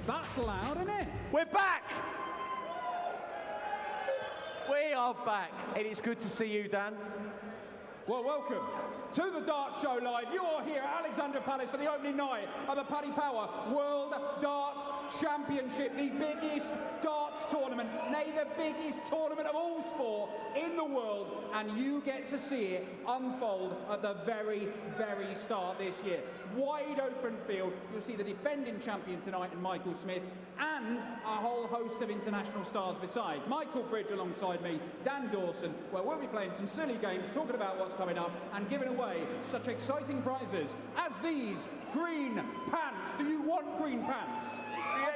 That's loud, isn't it? We're back! We are back. It is good to see you, Dan. Well, welcome to the Darts Show Live. You are here at Alexandra Palace for the opening night of the Paddy Power World Darts Championship, the biggest darts tournament, nay, the biggest tournament of all sport in the world, and you get to see it unfold at the very, very start this year. Wide open field. You'll see the defending champion tonight in Michael Smith, and a whole host of international stars besides. Michael Bridge alongside me, Dan Dawson, where we'll be playing some silly games, talking about what's coming up, and giving away such exciting prizes as these green pants. Do you want green pants?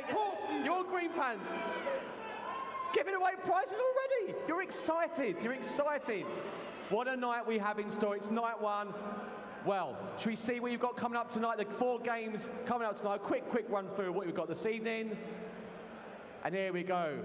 Of course you want green pants. Giving away prizes already. You're excited. You're excited. What a night we have in store. It's night one. Well, should we see what you've got coming up tonight? The 4 games coming up tonight. Quick run through what we've got this evening. And here we go.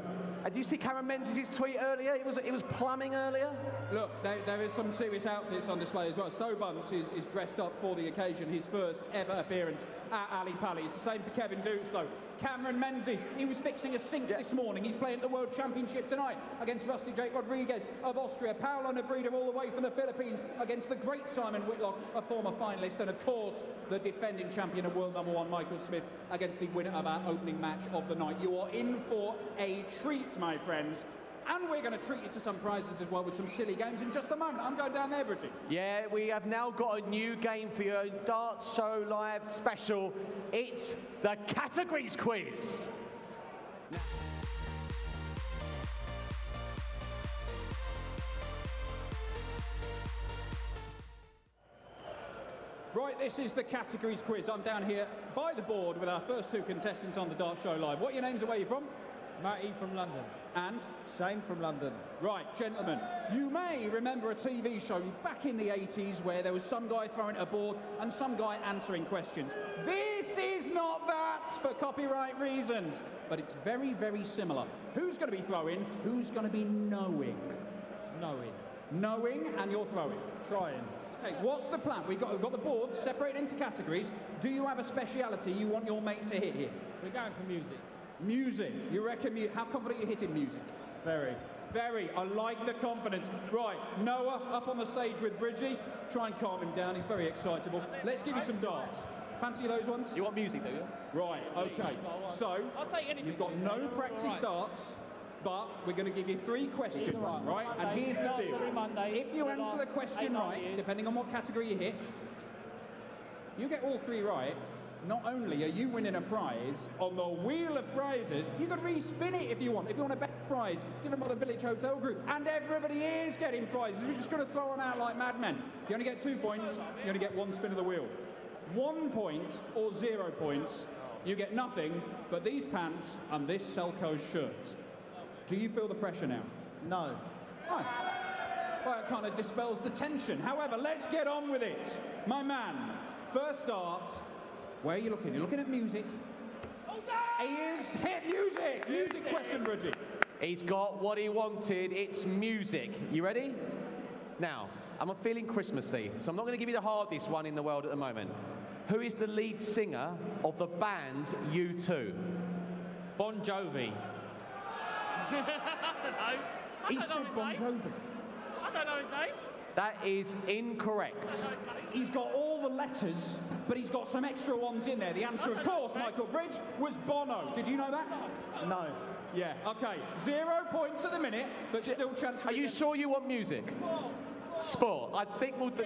And do you see Cameron Menzies' tweet earlier? It was plumbing earlier. Look, there is some serious outfits on display as well. Stowe Bunce is dressed up for the occasion, his first ever appearance at Ali Pally. It's the same for Kevin Dukes, though. Cameron Menzies, he was fixing a sink this morning. He's playing at the World Championship tonight against Rusty Jake Rodriguez of Austria. Paolo Nebrida all the way from the Philippines against the great Simon Whitlock, a former finalist. And, of course, the defending champion of world #1, Michael Smith, against the winner of our opening match of the night. You are in for a treat, my friends. And we're going to treat you to some prizes as well with some silly games in just a moment. I'm going down there, Bridgie. Yeah, we have now got a new game for you, Darts Show Live special. It's the Categories Quiz. Right, this is the Categories Quiz. I'm down here by the board with our first 2 contestants on the Darts Show Live. What are your names and where are you from? Matty from London. And? Shane from London. Right, gentlemen, you may remember a TV show back in the 80s where there was some guy throwing a board and some guy answering questions. This is not that for copyright reasons, but it's very, very similar. Who's going to be throwing? Who's going to be knowing? Knowing. Knowing, and you're throwing? Trying. Okay, what's the plan? We've got the board separated into categories. Do you have a speciality you want your mate to hit here? We're going for music. Music. You reckon, how confident you hitting music? Very. Very. I like the confidence. Right, Noah up on the stage with Bridgie. Try and calm him down. He's very excitable. Let's give you some darts. Fancy those ones? You want music, do you? Right, okay. So, you've got no practice darts, but we're going to give you 3 questions, right? And here's the deal. If you answer the question right, depending on what category you hit, you get all 3 right. Not only are you winning a prize on the wheel of prizes, you could re-spin it if you want. If you want a better prize, give them on the Village Hotel Group. And everybody is getting prizes. We're just going to throw them out like madmen. If you only get 2 points, you only get 1 spin of the wheel. 1 point or 0 points, you get nothing but these pants and this Selco shirt. Do you feel the pressure now? No. Right. Well, it kind of dispels the tension. However, let's get on with it. My man, first dart. Where are you looking? You're looking at music. He is hit music. Music question, Bridgie. He's got what he wanted. It's music. You ready? Now, I'm feeling Christmassy, so I'm not going to give you the hardest one in the world at the moment. Who is the lead singer of the band U2? Bon Jovi. I don't know. He said Bon Jovi. I don't know his name. That is incorrect. He's got all the letters, but he's got some extra ones in there. The answer, of course, Michael Bridge, was Bono. Did you know that? No. Yeah, okay. 0 points at the minute, but still chance for Are you sure you want music? Sport. I think we'll do...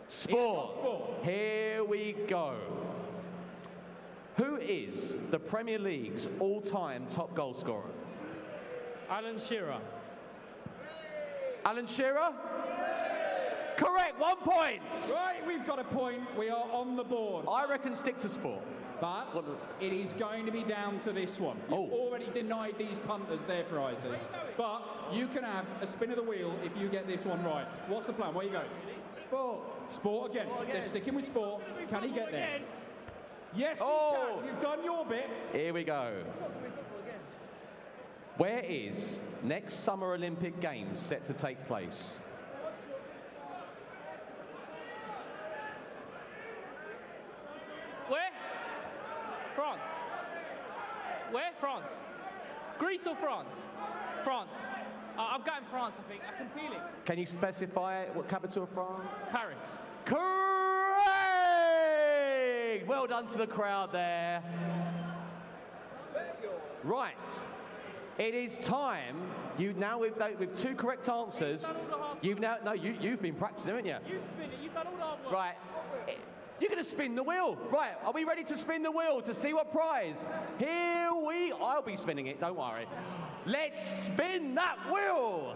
Sport. Here we go. Who is the Premier League's all-time top goal scorer? Alan Shearer. Alan Shearer? Correct, 1 point. Right, we've got a point. We are on the board. I reckon stick to sport. But it is going to be down to this one. You've already denied these punters their prizes. But you can have a spin of the wheel if you get this one right. What's the plan? Where you go? Sport. Sport again. They're sticking with sport. Can he get there? Yes, he can. You've done your bit. Here we go. Where is next Summer Olympic Games set to take place? Where? France. Where? France. Greece or France? France. I'm going France, I think. I can feel it. Can you specify what capital of France? Paris. Correct! Well done to the crowd there. Right. It is time. You now with 2 correct answers. You've been practicing, haven't you? You spin it. You've done all the hard work. Right. You're going to spin the wheel. Right. Are we ready to spin the wheel to see what prize? I'll be spinning it. Don't worry. Let's spin that wheel.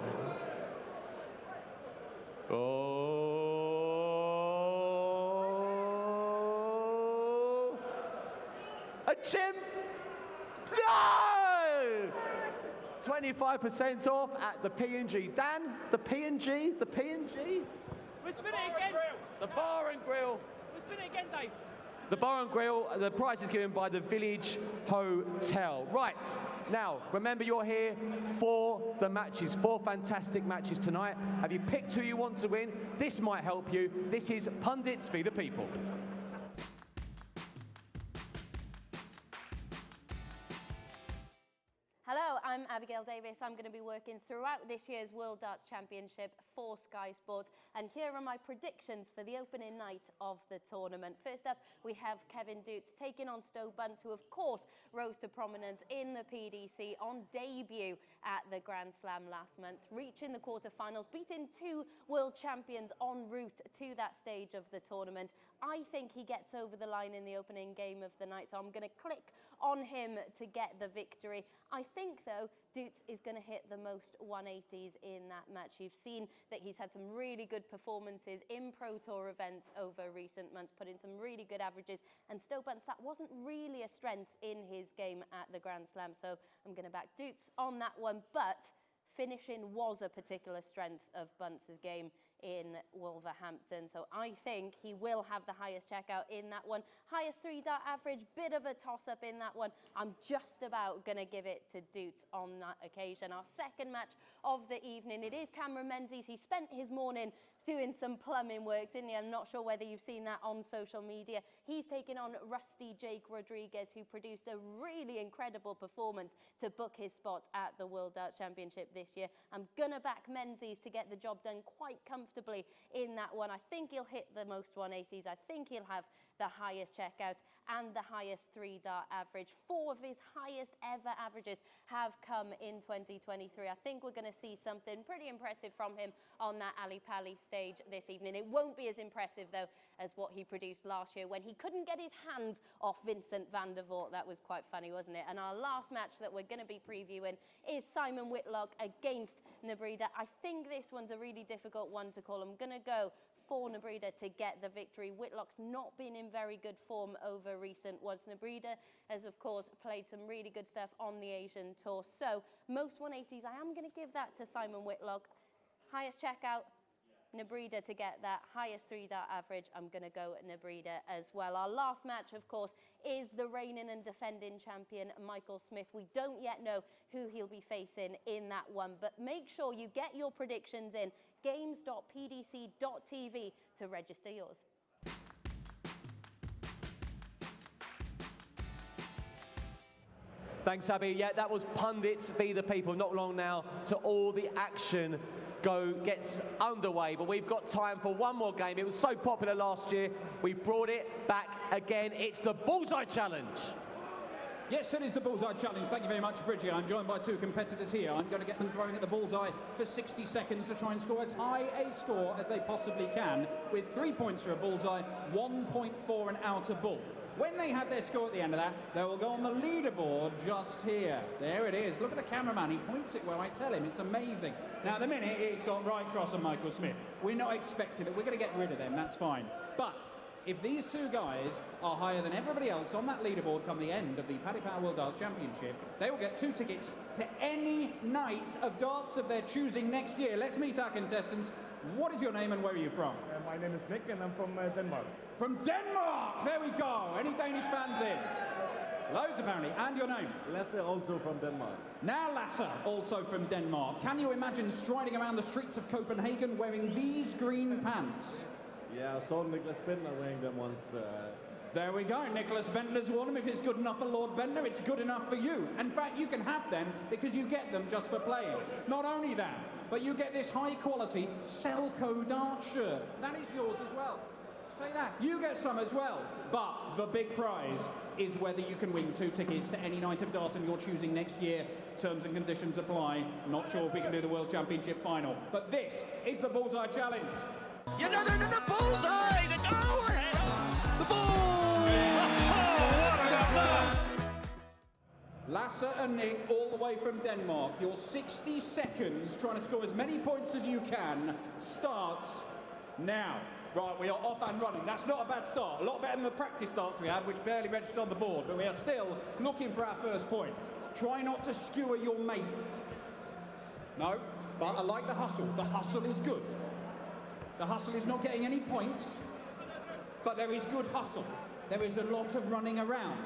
Oh. A gem. No! 25% off at the P&G. Dan, the P&G? The P&G? We're spinning it again. The Bar and Grill. We're spinning it again, Dave. The Bar and Grill, the prize is given by the Village Hotel. Right, now, remember you're here for the matches, 4 fantastic matches tonight. Have you picked who you want to win? This might help you. This is Pundits v the People. Hello, I'm Abigail Davis. I'm going to be working throughout this year's World Darts Championship for Sky Sports, and here are my predictions for the opening night of the tournament. First up, we have Kevin Dutes taking on Stowe Bunce, who of course rose to prominence in the PDC on debut at the Grand Slam last month, reaching the quarterfinals, beating 2 world champions en route to that stage of the tournament. I think he gets over the line in the opening game of the night, so I'm going to click on him to get the victory. I think, though, Dutes is going to hit the most 180s in that match. You've seen that he's had some really good performances in Pro Tour events over recent months, put in some really good averages, and Stowe Bunce, that wasn't really a strength in his game at the Grand Slam, so I'm going to back Dutes on that one, but finishing was a particular strength of Bunce's game in Wolverhampton, so I think he will have the highest checkout in that one. Highest 3-dart average, bit of a toss-up in that one. I'm just about going to give it to Dutes on that occasion. Our second match of the evening, it is Cameron Menzies. He spent his morning doing some plumbing work, didn't he? I'm not sure whether you've seen that on social media. He's taking on Rusty Jake Rodriguez, who produced a really incredible performance to book his spot at the World Darts Championship this year. I'm going to back Menzies to get the job done quite comfortably in that one. I think he'll hit the most 180s. I think he'll have the highest checkout and the highest 3-dart average. 4 of his highest ever averages have come in 2023. I think we're going to see something pretty impressive from him on that Ali Pali stage this evening. It won't be as impressive, though, as what he produced last year when he couldn't get his hands off Vincent van der Voort. That was quite funny, wasn't it? And our last match that we're going to be previewing is Simon Whitlock against Nebrida. I think this one's a really difficult one to call. I'm going to go for Nebrida to get the victory. Whitlock's not been in very good form over recent ones. Nebrida has, of course, played some really good stuff on the Asian Tour. So, most 180s, I am going to give that to Simon Whitlock. Highest checkout, Nebrida to get that. Highest 3-dart average, I'm going to go Nebrida as well. Our last match, of course, is the reigning and defending champion, Michael Smith. We don't yet know who he'll be facing in that one, but make sure you get your predictions in games.pdc.tv to register yours. Thanks, Abby. Yeah, that was Pundits v the People. Not long now to all the action gets underway, but we've got time for one more game. It was so popular last year, we brought it back again. It's the Bullseye Challenge. Yes, it is the Bullseye Challenge. Thank you very much, Bridget. I'm joined by 2 competitors here. I'm going to get them throwing at the bullseye for 60 seconds to try and score as high a score as they possibly can, with 3 points for a bullseye, 1 point for an outer ball. When they have their score at the end of that, they will go on the leaderboard just here. There it is. Look at the cameraman. He points it where I tell him. It's amazing. Now, at the minute, it's gone right across on Michael Smith. We're not expecting it. We're going to get rid of them. That's fine. But if these 2 guys are higher than everybody else on that leaderboard come the end of the Paddy Power World Darts Championship, they will get 2 tickets to any night of darts of their choosing next year. Let's meet our contestants. What is your name and where are you from? My name is Nick and I'm from Denmark. From Denmark! There we go. Any Danish fans in? Loads, apparently. And your name? Lasse, also from Denmark. Now Lasse, also from Denmark. Can you imagine striding around the streets of Copenhagen wearing these green pants? Yeah, I saw Niklas Bentner wearing them once There we go. Nicholas Bentner's won them. If it's good enough for Lord Bentner, it's good enough for you. In fact, you can have them because you get them just for playing. Not only that, but you get this high-quality Selco dart shirt. That is yours as well. Say that. You get some as well. But the big prize is whether you can win 2 tickets to any night of darting you're choosing next year. Terms and conditions apply. Not sure if we can do the World Championship final. But this is the Bullseye Challenge. You're not in the bullseye to go ahead. The bull! What about that? Lasse and Nick, all the way from Denmark. Your 60 seconds trying to score as many points as you can starts now. Right, we are off and running. That's not a bad start. A lot better than the practice starts we had, which barely registered on the board. But we are still looking for our first point. Try not to skewer your mate. No, but I like the hustle. The hustle is good. The hustle is not getting any points, but there is good hustle. There is a lot of running around.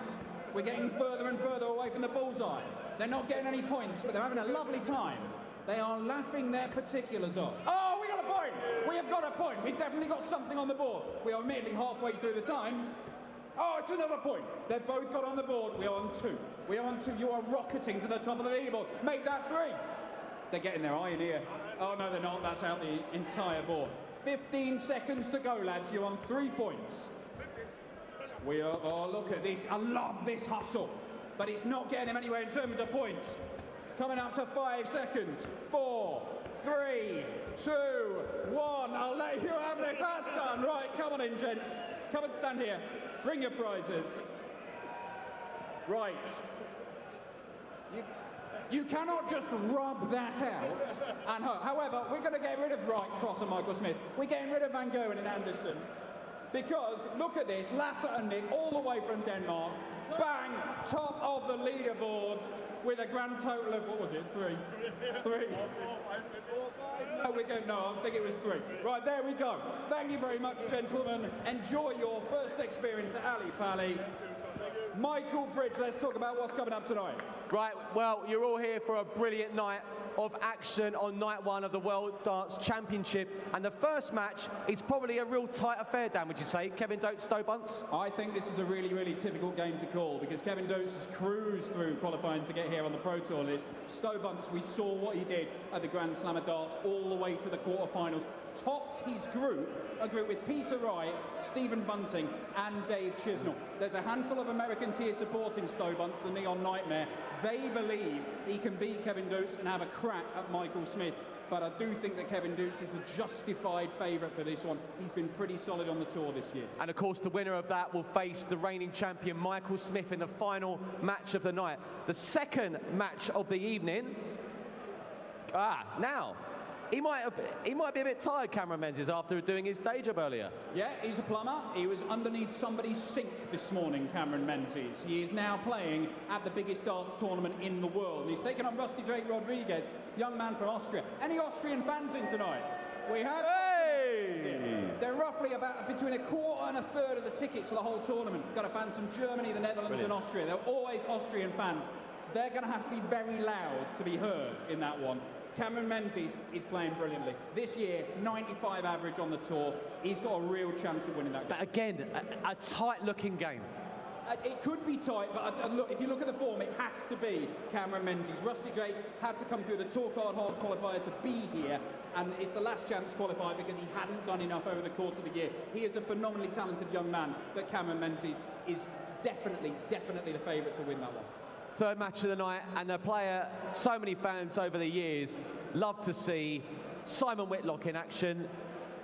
We're getting further and further away from the bullseye. They're not getting any points, but they're having a lovely time. They are laughing their particulars off. Oh, we got a point! We have got a point. We've definitely got something on the board. We are immediately halfway through the time. Oh, it's another point. They've both got on the board. We are on 2. We are on 2. You are rocketing to the top of the leaderboard. Make that 3. They're getting their eye in here. Oh, no, they're not. That's out the entire board. 15 seconds to go, lads. You're on 3 points. We are, oh, look at this. I love this hustle. But it's not getting him anywhere in terms of points. Coming up to 5 seconds. 4, 3, 2, 1. I'll let you have it. That's done. Right, come on in, gents. Come and stand here. Bring your prizes. Right. You cannot just rub that out. And however, we're going to get rid of Wright, Cross and Michael Smith. We're getting rid of Van Gogh and Anderson. Because, look at this, Lasse and Nick, all the way from Denmark, bang, top of the leaderboard, with a grand total of, what was it, 3? 3. No, we go, no, I think it was 3. Right, there we go. Thank you very much, gentlemen. Enjoy your first experience at Ali Pali. Michael Bridge, let's talk about what's coming up tonight. Right, well, you're all here for a brilliant night of action on night 1 of the World Darts Championship, and the first match is probably a real tight affair, Dan, would you say? Kevin Dotes, Stowe Bunce? I think this is a really, really difficult game to call because Kevin Dotes has cruised through qualifying to get here on the Pro Tour list. Stowe Bunce, we saw what he did at the Grand Slam of Darts all the way to the quarterfinals. Topped his group, a group with Peter Wright, Stephen Bunting and Dave Chisnell. There's a handful of Americans here supporting Stowe Bunce, the Neon Nightmare. They believe he can beat Kevin Dotes and have a crack at Michael Smith. But I do think that Kevin Dotes is the justified favourite for this one. He's been pretty solid on the tour this year. And of course the winner of that will face the reigning champion Michael Smith in the final match of the night. The second match of the evening. Now. He might be a bit tired, Cameron Menzies, after doing his day job earlier. Yeah, he's a plumber. He was underneath somebody's sink this morning, Cameron Menzies. He is now playing at the biggest darts tournament in the world. And he's taken on Rusty Jake Rodriguez, young man from Austria. Any Austrian fans in tonight? We have. Hey! They're roughly about between a quarter and a third of the tickets for the whole tournament. Got fans from Germany, the Netherlands, and Austria. They're always Austrian fans. They're going to have to be very loud to be heard in that one. Cameron Menzies is playing brilliantly. This year, 95 average on the tour. He's got a real chance of winning that game. But again, a tight-looking game. It could be tight, but look, if you look at the form, it has to be Cameron Menzies. Rusty Jake had to come through the Tour Card Hard qualifier to be here, and it's the last chance qualifier because he hadn't done enough over the course of the year. He is a phenomenally talented young man, but Cameron Menzies is definitely the favourite to win that one. Third match of the night, and a player so many fans over the years love to see, Simon Whitlock in action.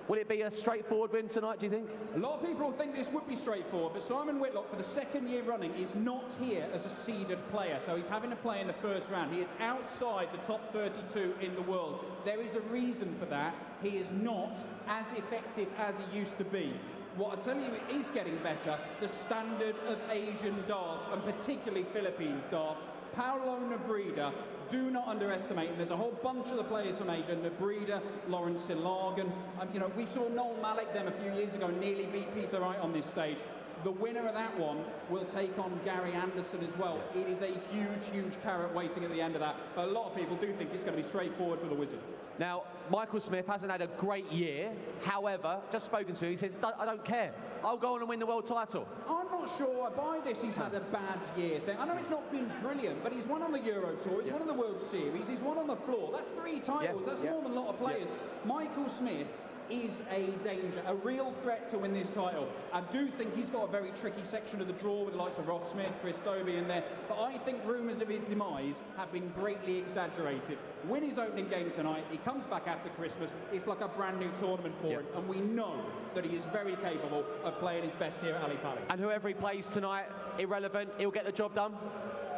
Will it be a straightforward win tonight, do you think? A lot of people think this would be straightforward, but Simon Whitlock, for the second year running, is not here as a seeded player, so he's having to play in the first round. He is outside the top 32 in the world. There is a reason for that. He is not as effective as he used to be. What I tell you is getting better, the standard of Asian darts, and particularly Philippines darts. Paolo Nebreda, do not underestimate him. There's a whole bunch of the players from Asia, Nebreda, Lawrence Silagan. You know, we saw Noel Malikdem a few years ago nearly beat Peter Wright on this stage. The winner of that one will take on Gary Anderson as well. It is a huge carrot waiting at the end of that. But a lot of people do think it's going to be straightforward for the Wizard. Now, Michael Smith hasn't had a great year. However, just spoken to him, he says, I don't care. I'll go on and win the world title. I'm not sure. By this, he's had a bad year. I know it's not been brilliant, but he's won on the Euro Tour, he's won on the World Series, he's won on the floor. That's 3 titles. That's more than a lot of players. Michael Smith is a danger, a real threat to win this title. I do think he's got a very tricky section of the draw with the likes of Ross Smith, Chris Dobie in there, but I think rumours of his demise have been greatly exaggerated. Win his opening game tonight, he comes back after Christmas, it's like a brand new tournament for him, and we know that he is very capable of playing his best here at Ali Pali. And whoever he plays tonight, irrelevant, he'll get the job done?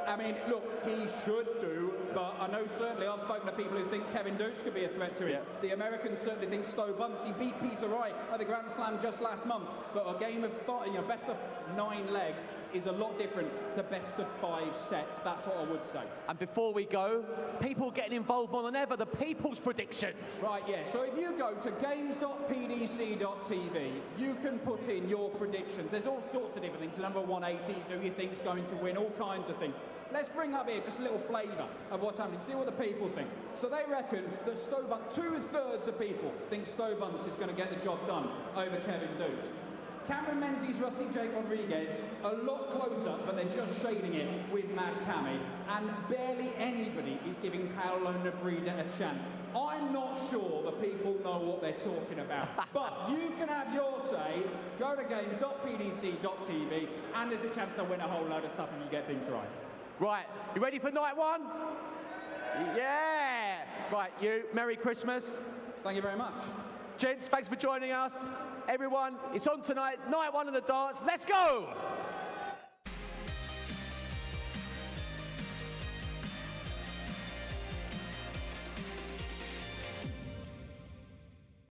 I mean, look, he should do, but I know certainly I've spoken to people who think Kevin Dukes could be a threat to him. The Americans certainly think Stowe Bunce. He beat Peter Wright at the Grand Slam just last month, but a game of best of 9 legs is a lot different to best of 5 sets. That's what I would say. And before we go, people getting involved more than ever, the people's predictions. Right, yeah. So if you go to games.pdc.tv, you can put in your predictions. There's all sorts of different things. The number 180s, who you think's going to win, all kinds of things. Let's bring up here just a little flavour of what's happening. See what the people think. So they reckon that Stowe Bunce, 2/3 of people think Stowe Bunce is going to get the job done over Kevin Dukes. Cameron Menzies, Rusty Jake Rodriguez, a lot closer, but they're just shading it with Mad Cammy. And barely anybody is giving Paolo Nebrida a chance. I'm not sure the people know what they're talking about. But you can have your say. Go to games.pdc.tv, and there's a chance to win a whole load of stuff if you get things right. Right, you ready for night 1? Yeah! Right, you, Merry Christmas. Thank you very much. Gents, thanks for joining us. Everyone, it's on tonight, night 1 of the darts. Let's go!